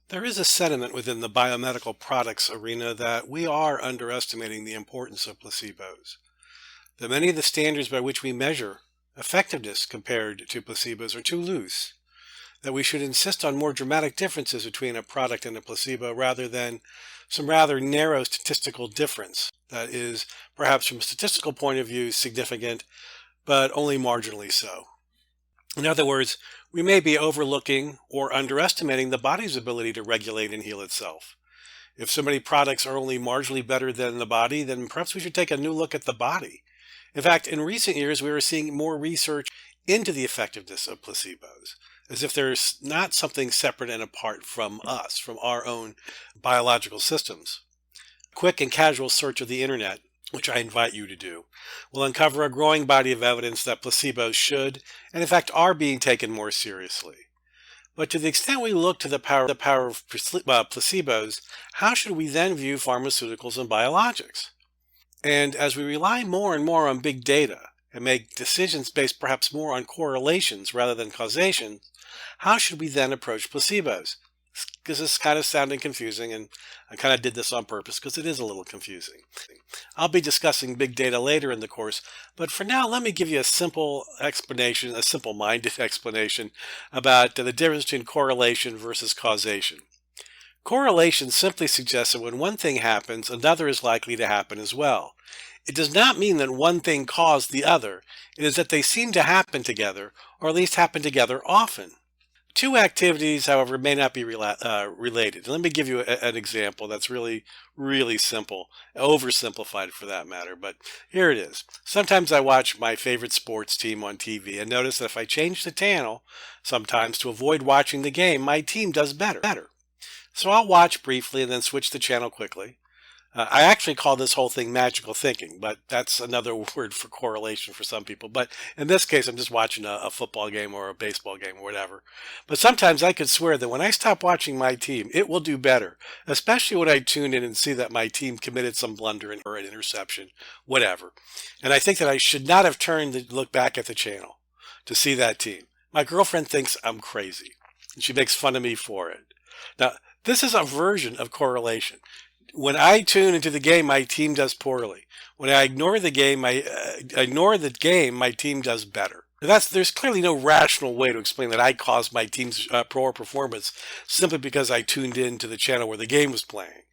There is a sentiment within the biomedical products arena that we are underestimating the importance of placebos. That many of the standards by which we measure effectiveness compared to placebos are too loose. That we should insist on more dramatic differences between a product and a placebo rather than some rather narrow statistical difference that is, perhaps from a statistical point of view, significant, but only marginally so. In other words, we may be overlooking or underestimating the body's ability to regulate and heal itself. If so many products are only marginally better than the body, then perhaps we should take a new look at the body. In fact, in recent years, we are seeing more research into the effectiveness of placebos, as if there's not something separate and apart from us, from our own biological systems. Quick and casual search of the internet, which I invite you to do, will uncover a growing body of evidence that placebos should, and in fact are being taken more seriously. But to the extent we look to the power of placebos, how should we then view pharmaceuticals and biologics? And as we rely more and more on big data and make decisions based perhaps more on correlations rather than causation, how should we then approach placebos? Because this is kind of sounding confusing, and I kind of did this on purpose because it is a little confusing. I'll be discussing big data later in the course, but for now, let me give you a simple explanation, a simple-minded explanation about the difference between correlation versus causation. Correlation simply suggests that when one thing happens, another is likely to happen as well. It does not mean that one thing caused the other. It is that they seem to happen together, or at least happen together often. Two activities, however, may not be related. Let me give you an example that's really, really simple, oversimplified for that matter, but here it is. Sometimes I watch my favorite sports team on TV and notice that if I change the channel, sometimes to avoid watching the game, my team does better. So I'll watch briefly and then switch the channel quickly. I actually call this whole thing magical thinking, but that's another word for correlation for some people. But in this case, I'm just watching a football game or a baseball game or whatever. But sometimes I could swear that when I stop watching my team, it will do better, especially when I tune in and see that my team committed some blunder or an interception, whatever. And I think that I should not have turned to look back at the channel to see that team. My girlfriend thinks I'm crazy, and she makes fun of me for it. Now, this is a version of correlation. When I tune into the game, my team does poorly. When I ignore the game, my team does better. There's clearly no rational way to explain that I caused my team's poor performance simply because I tuned in to the channel where the game was playing.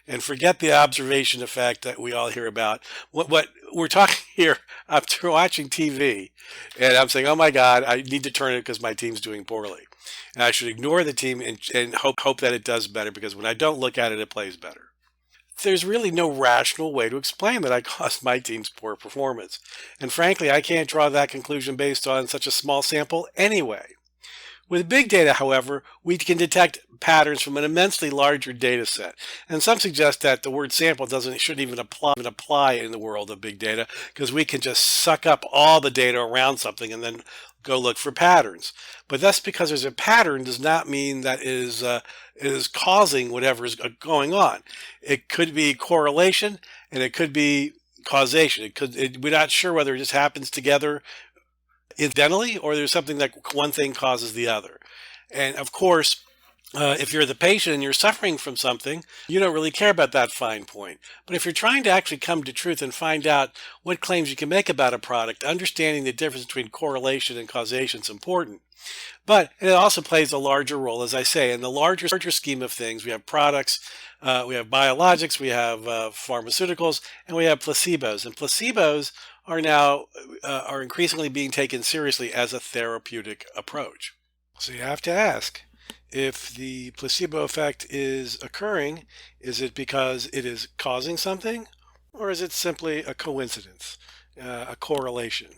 And forget the observation effect that we all hear about. What we're talking here, I'm watching TV, and I'm saying, "Oh my God, I need to turn it because my team's doing poorly." And I should ignore the team and hope that it does better, because when I don't look at it, it plays better. There's really no rational way to explain that I caused my team's poor performance. And frankly, I can't draw that conclusion based on such a small sample anyway. With big data, however, we can detect patterns from an immensely larger data set. And some suggest that the word sample shouldn't even apply in the world of big data, because we can just suck up all the data around something and then go look for patterns. But that's because there's a pattern does not mean that it is causing whatever is going on. It could be correlation and it could be causation. We're not sure whether it just happens together incidentally, or there's something like one thing causes the other. And of course, if you're the patient and you're suffering from something, you don't really care about that fine point. But if you're trying to actually come to truth and find out what claims you can make about a product, understanding the difference between correlation and causation is important. But it also plays a larger role, as I say, in the larger scheme of things. We have products, we have biologics, we have pharmaceuticals, and we have placebos. And placebos are now are increasingly being taken seriously as a therapeutic approach. So you have to ask, if the placebo effect is occurring, is it because it is causing something, or is it simply a coincidence, a correlation?